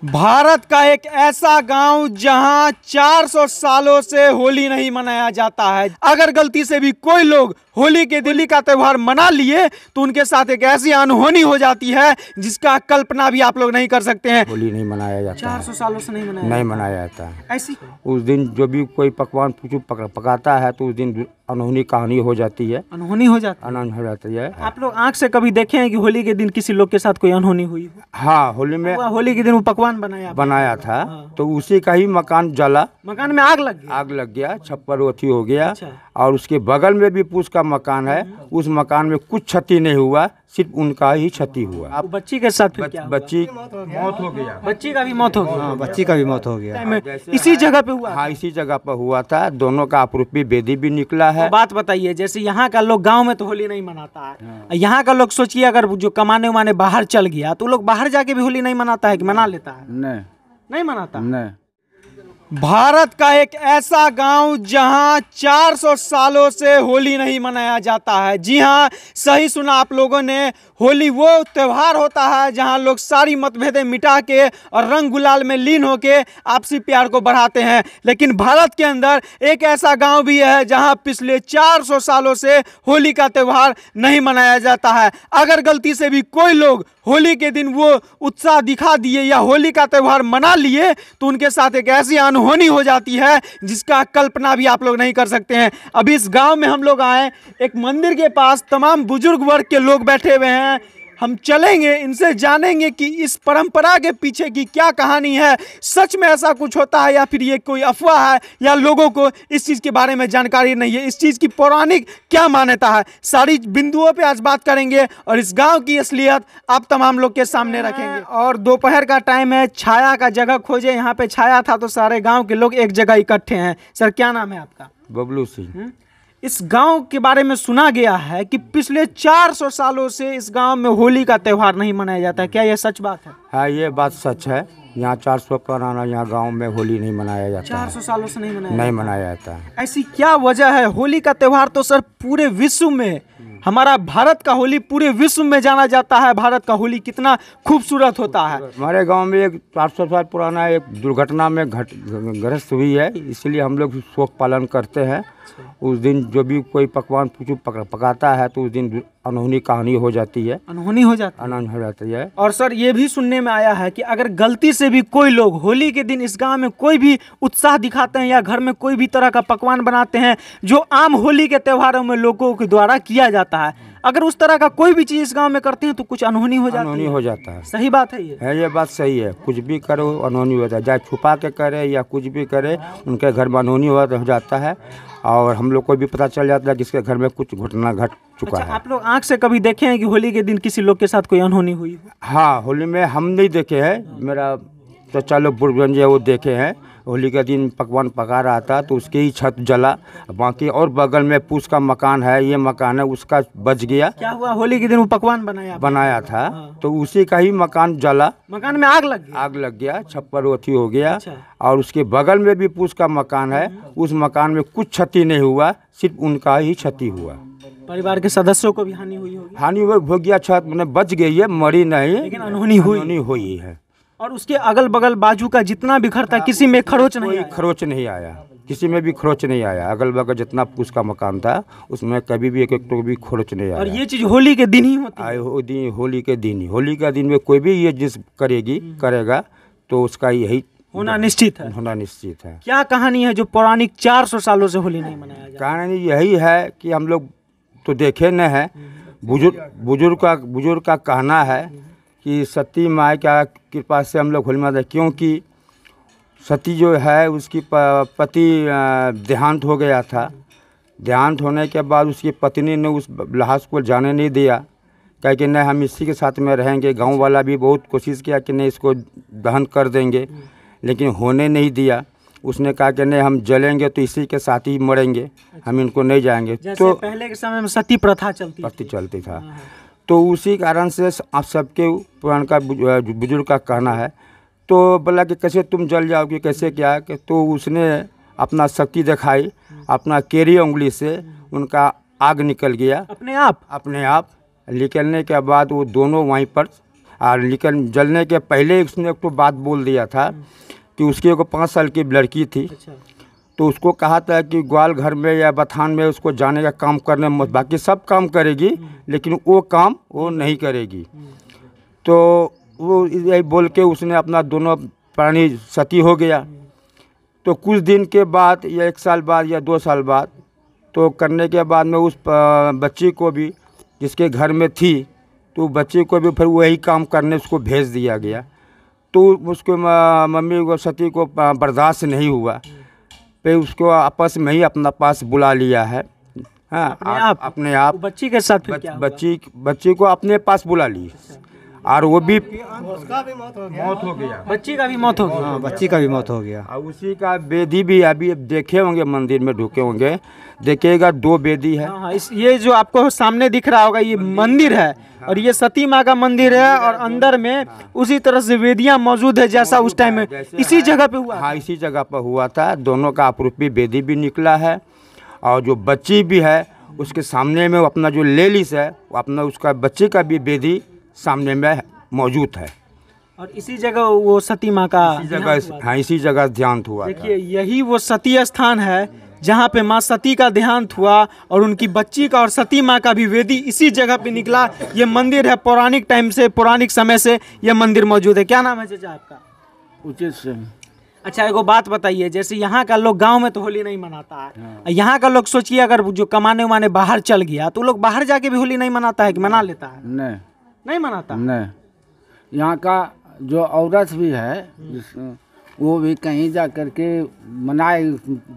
भारत का एक ऐसा गांव जहां 400 सालों से होली नहीं मनाया जाता है। अगर गलती से भी कोई लोग होली के दिल्ली का त्यौहार मना लिए तो उनके साथ एक ऐसी अनहोनी हो जाती है जिसका कल्पना भी आप लोग नहीं कर सकते हैं। होली नहीं मनाया जाता 400 सालों से नहीं मनाया जाता है। ऐसी उस दिन जो भी कोई पकवान पकाता है तो उस दिन अनहोनी कहानी हो जाती है। अनहोनी हो जाती है। आप लोग आंख से कभी देखे हैं कि होली के दिन किसी लोग के साथ कोई अनहोनी हुई? हाँ, होली में होली के दिन वो पकवान बनाया था। हाँ। तो उसी का ही मकान जला, मकान में आग लग गया, छप्पर अथी हो गया। अच्छा। और उसके बगल में भी पूछ का मकान है, उस मकान में कुछ क्षति नहीं हुआ, सिर्फ उनका ही क्षति हुआ। अब बच्ची के साथ फिर क्या? बच्ची मौत हो गया। बच्ची का भी मौत हो गया। हाँ, बच्ची का भी मौत हो गया। इसी जगह पे हुआ? हाँ, इसी जगह पर हुआ था। दोनों का आरोपी बेदी भी निकला है। तो बात बताइए, जैसे यहाँ का लोग गांव में तो होली नहीं मनाता है। हाँ। यहाँ का लोग सोचिए अगर जो कमाने उमाने बाहर चल गया तो लोग बाहर जाके भी होली नहीं मनाता है कि मना लेता है? नहीं मनाता। नहीं। भारत का एक ऐसा गांव जहां 400 सालों से होली नहीं मनाया जाता है। जी हां, सही सुना आप लोगों ने। होली वो त्यौहार होता है जहां लोग सारी मतभेदें मिटा के और रंग गुलाल में लीन होके आपसी प्यार को बढ़ाते हैं। लेकिन भारत के अंदर एक ऐसा गांव भी है जहां पिछले 400 सालों से होली का त्यौहार नहीं मनाया जाता है। अगर गलती से भी कोई लोग होली के दिन वो उत्साह दिखा दिए या होली का त्यौहार मना लिए तो उनके साथ एक ऐसी अनहोनी हो जाती है जिसका कल्पना भी आप लोग नहीं कर सकते हैं। अभी इस गांव में हम लोग आए, एक मंदिर के पास तमाम बुजुर्ग वर्ग के लोग बैठे हुए हैं। हम चलेंगे, इनसे जानेंगे कि इस परंपरा के पीछे की क्या कहानी है। सच में ऐसा कुछ होता है या फिर ये कोई अफवाह है, या लोगों को इस चीज़ के बारे में जानकारी नहीं है। इस चीज़ की पौराणिक क्या मान्यता है, सारी बिंदुओं पे आज बात करेंगे और इस गांव की असलियत आप तमाम लोग के सामने रखेंगे। और दोपहर का टाइम है, छाया का जगह खोजे। यहाँ पे छाया था तो सारे गाँव के लोग एक जगह इकट्ठे हैं। सर, क्या नाम है आपका? बबलू सिंह। इस गांव के बारे में सुना गया है कि पिछले 400 सालों से इस गांव में होली का त्यौहार नहीं मनाया जाता है। क्या यह सच बात है? हाँ, ये बात सच है। यहाँ 400 पुराना यहाँ गांव में होली नहीं मनाया जाता। 400 सालों से नहीं मनाया जाता है। ऐसी क्या वजह है? होली का त्यौहार तो सर पूरे विश्व में, हमारा भारत का होली पूरे विश्व में जाना जाता है। भारत का होली कितना खूबसूरत होता है। हमारे गांव में एक 400 साल पुराना एक दुर्घटना में ग्रस्त हुई है, इसलिए हम लोग शोक पालन करते हैं। उस दिन जो भी कोई पकवान पकाता है तो उस दिन अनहोनी कहानी हो जाती है। अनहोनी हो जाती है। और सर, ये भी सुनने में आया है कि अगर गलती से भी कोई लोग होली के दिन इस गांव में कोई भी उत्साह दिखाते हैं या घर में कोई भी तरह का पकवान बनाते हैं जो आम होली के त्योहारों में लोगों के द्वारा किया जाता है, अगर उस तरह का कोई भी चीज इस गांव में करते हैं तो कुछ अनहोनी हो जाता है। सही बात है ये बात सही है। कुछ भी करो अनहोनी होता है, चाहे छुपा के करे या कुछ भी करे, उनके घर में अनहोनी हो जाता है। और हम लोग को भी पता चल जाता है कि इसके घर में कुछ घटना घट चुका है। आप लोग आंख से कभी देखे हैं कि होली के दिन किसी लोग के साथ कोई अनहोनी हुई? हाँ, होली में हम नहीं देखे हैं, मेरा चचा लोग बुजुर्ग वो देखे हैं। होली के दिन पकवान पका रहा था तो उसकी ही छत जला। बाकी और बगल में पूछ का मकान है, ये मकान है, उसका बच गया। क्या हुआ? होली के दिन वो पकवान बनाया था। हाँ। तो उसी का ही मकान जला, मकान में आग लग गया, छप्पर अथी हो गया। अच्छा। और उसके बगल में भी पूछ का मकान है, उस मकान में कुछ क्षति नहीं हुआ, सिर्फ उनका ही क्षति हुआ। परिवार के सदस्यों को भी हानि हुई होगी? हानि हो गया, छत में बच गई है, मरी नहीं, लेकिन अनहोनी हुई है। और उसके अगल बगल बाजू का जितना भी घर था, किसी में खरोच नहीं आया। किसी में भी खरोच नहीं आया। अगल बगल जितना पूछ का मकान था उसमें कभी भी एक तो भी खरोच नहीं आया। और ये चीज होली के दिन ही होती है? होली के दिन में कोई भी ये जिस करेगा तो उसका यही होना निश्चित है। क्या कहानी है जो पौराणिक 400 सालों से होली नहीं मनाया जाता? कहानी यही है कि हम लोग तो देखे न है, बुजुर्ग का कहना है कि सती माँ का कृपा से हम लोग होली मनाते, क्योंकि सती जो है उसकी पति देहांत हो गया था। देहांत होने के बाद उसकी पत्नी ने उस लाश को जाने नहीं दिया, कहा कि नहीं हम इसी के साथ में रहेंगे। गांव वाला भी बहुत कोशिश किया कि नहीं इसको दहन कर देंगे, लेकिन होने नहीं दिया। उसने कहा कि नहीं हम जलेंगे तो इसी के साथ ही मरेंगे, हम इनको नहीं जाएंगे। तो पहले के समय में सती प्रथा चलती था। तो उसी कारण से आप सबके पुराण का बुजुर्ग का कहना है। तो बोला कि कैसे तुम जल जाओगे, कैसे क्या? तो उसने अपना शक्ति दिखाई, अपना केरी उंगली से उनका आग निकल गया अपने आप। निकलने के बाद वो दोनों वहीं पर और लेकिन जलने के पहले उसने एक तो बात बोल दिया था कि उसकी एक 5 साल की लड़की थी। तो उसको कहा था कि ग्वाल घर में या बथान में उसको जाने का काम करने मत, बाकी सब काम करेगी लेकिन वो काम वो नहीं करेगी। तो वो यही बोल के उसने अपना दोनों प्राणी सती हो गया। तो कुछ दिन के बाद या 1 साल बाद या 2 साल बाद तो करने के बाद में उस बच्ची को भी जिसके घर में थी, तो बच्ची को भी फिर वही काम करने उसको भेज दिया गया। तो उसको मम्मी को सती को बर्दाश्त नहीं हुआ, फिर उसको आपस में ही अपना पास बुला लिया है। हाँ, अपने आप बच्ची के साथ फिर क्या हुआ? बच्ची को अपने पास बुला ली और वो भी मौत हो गया। बच्ची का भी मौत हो गई। हाँ, बच्ची का भी मौत हो गया। और उसी का वेदी भी अभी देखे होंगे, मंदिर में ढुके होंगे, देखिएगा 2 वेदी है। हाँ, ये जो आपको सामने दिख रहा होगा ये मंदिर है और ये सती माँ का मंदिर है और अंदर में उसी तरह से वेदियाँ मौजूद है जैसा उस टाइम में इसी जगह पे हुआ। हाँ, इसी जगह पर हुआ था। दोनों का अपरूपी वेदी भी निकला है और जो बच्ची भी है उसके सामने में अपना जो लेलिस है वो अपना उसका बच्चे का भी वेदी सामने में मौजूद है। और इसी जगह वो सती माँ का हाँ, इसी जगह ध्यान हुआ। देखिए यही वो सती स्थान है जहाँ पे माँ सती का देहांत हुआ और उनकी बच्ची का और सती माँ का भी वेदी इसी जगह पे निकला। ये मंदिर है, पौराणिक टाइम से, पौराणिक समय से ये मंदिर मौजूद है। क्या नाम है चाचा आपका? उचित से। अच्छा, एगो बात बताइए, जैसे यहाँ का लोग गांव में तो होली नहीं मनाता है, यहाँ का लोग सोचिए अगर जो कमाने उमाने बाहर चल गया तो लोग बाहर जाके भी होली नहीं मनाता है कि मना लेता है? नहीं मनाता। नहीं, यहाँ का जो औरत भी है वो भी कहीं जा करके मनाए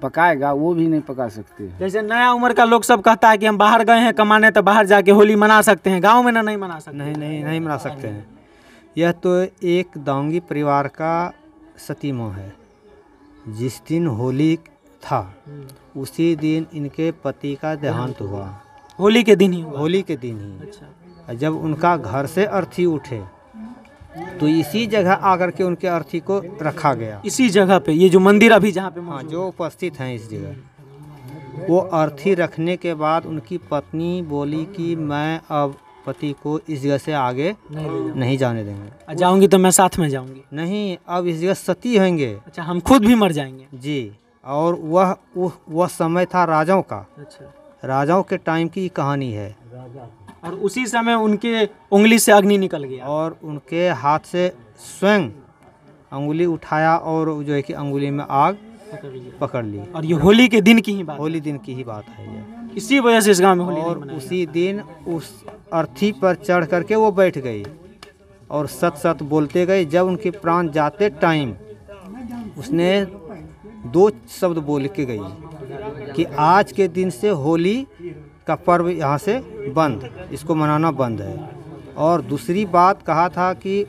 पकाएगा, वो भी नहीं पका सकते। जैसे नया उम्र का लोग सब कहता है कि हम बाहर गए हैं कमाने तो बाहर जाके होली मना सकते हैं, गांव में ना नहीं मना सकते। नहीं मना सकते हैं। यह तो एक दांगी परिवार का सती मोह है। जिस दिन होली था उसी दिन इनके पति का देहांत हुआ। होली के दिन ही हुआ? होली के दिन ही। अच्छा। जब उनका घर से अर्थी उठे तो इसी जगह आकर के उनके अर्थी को रखा गया। इसी जगह पे ये जो मंदिर अभी जहाँ पे हाँ, जो उपस्थित हैं इस जगह, वो अर्थी रखने के बाद उनकी पत्नी बोली कि मैं अब पति को इस जगह से आगे नहीं जाने देंगे। जाऊंगी तो मैं साथ में जाऊंगी? नहीं, अब इस जगह सती होंगे। अच्छा, हम खुद भी मर जाएंगे? जी। और वह समय था राजाओं का। अच्छा, राजाओं के टाइम की कहानी है। और उसी समय उनके उंगली से अग्नि निकल गया और उनके हाथ से स्वयं अंगुली उठाया और जो है कि अंगुली में आग पकड़ ली। और ये होली के दिन की ही बात? होली दिन की ही बात है ये। इसी वजह से इस गांव में होली और नहीं उसी दिन उस अर्थी पर चढ़ करके वो बैठ गई और सत सत बोलते गए। जब उनके प्राण जाते टाइम उसने 2 शब्द बोल के गई कि आज के दिन से होली का पर्व यहाँ से बंद, इसको मनाना बंद है। और दूसरी बात कहा था कि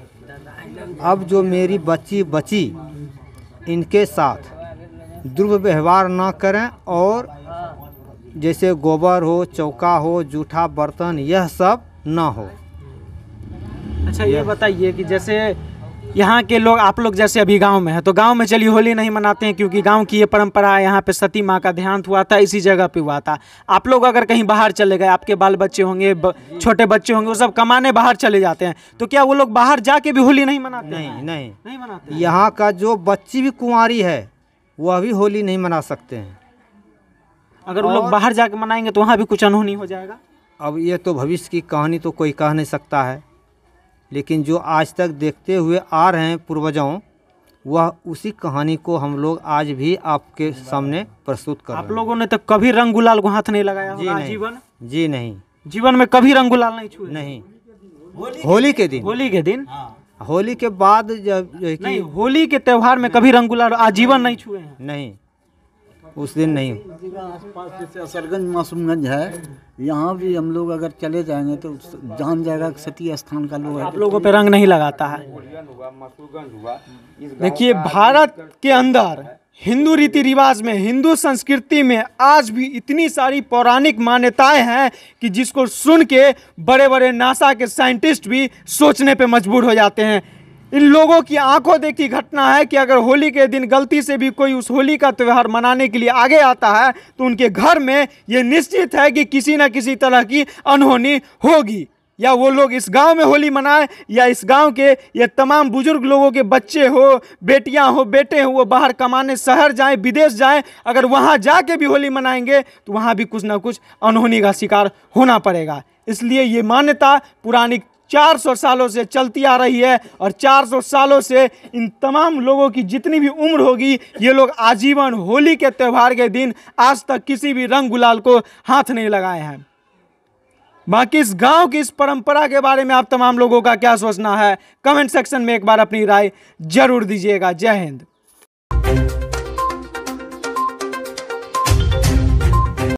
अब जो मेरी बच्ची बची इनके साथ दुर्व्यवहार ना करें और जैसे गोबर हो, चौका हो, जूठा बर्तन, यह सब ना हो। अच्छा, ये बताइए कि जैसे यहाँ के लोग, आप लोग जैसे अभी गांव में है तो गांव में चलिए होली नहीं मनाते हैं क्योंकि गांव की ये परंपरा है, यहाँ पे सती माँ का देहांत हुआ था, इसी जगह पे हुआ था। आप लोग अगर कहीं बाहर चले गए, आपके बाल बच्चे होंगे, छोटे बच्चे होंगे, वो सब कमाने बाहर चले जाते हैं, तो क्या वो लोग बाहर जाके भी होली नहीं मनाते? नहीं मनाते। यहाँ का जो बच्ची भी कुंवारी है वह भी होली नहीं मना सकते हैं। अगर वो लोग बाहर जाके मनाएंगे तो वहाँ भी कुछ अनहोनी हो जाएगा? अब ये तो भविष्य की कहानी तो कोई कह नहीं सकता है, लेकिन जो आज तक देखते हुए आ रहे हैं पूर्वजों, वह उसी कहानी को हम लोग आज भी आपके सामने प्रस्तुत कर रहे हैं। आप लोगों ने तो कभी रंग गुलाल को हाथ नहीं लगाया होगा? जीवन? जी नहीं, जीवन में कभी रंग गुलाल नहीं छुए? नहीं। होली के दिन? होली के दिन? होली के बाद जब नहीं, होली के त्योहार में कभी रंग गुलाल आजीवन नहीं छुए हैं? नहीं, उस दिन नहीं। आसपास जैसे असरगंज मासूमगंज है, यहाँ भी हम लोग अगर चले जाएंगे तो जान जाएगा कि सती स्थान का लोग आप लोगों पे रंग नहीं लगाता है। देखिए, भारत के अंदर हिंदू रीति रिवाज में, हिंदू संस्कृति में आज भी इतनी सारी पौराणिक मान्यताएं हैं कि जिसको सुन के बड़े बड़े नासा के साइंटिस्ट भी सोचने पे मजबूर हो जाते हैं। इन लोगों की आंखों देखी घटना है कि अगर होली के दिन गलती से भी कोई उस होली का त्यौहार मनाने के लिए आगे आता है तो उनके घर में ये निश्चित है कि किसी न किसी तरह की अनहोनी होगी। या वो लोग इस गांव में होली मनाएं, या इस गांव के ये तमाम बुजुर्ग लोगों के बच्चे हो, बेटियां हो, बेटे हो, वो बाहर कमाने शहर जाएं, विदेश जाएं, अगर वहां जाके भी होली मनाएंगे तो वहां भी कुछ ना कुछ अनहोनी का शिकार होना पड़ेगा। इसलिए ये मान्यता पुरानी 400 सालों से चलती आ रही है, और 400 सालों से इन तमाम लोगों की जितनी भी उम्र होगी, ये लोग आजीवन होली के त्यौहार के दिन आज तक किसी भी रंग गुलाल को हाथ नहीं लगाए हैं। बाकी इस गांव की इस परंपरा के बारे में आप तमाम लोगों का क्या सोचना है, कमेंट सेक्शन में एक बार अपनी राय जरूर दीजिएगा। जय हिंद।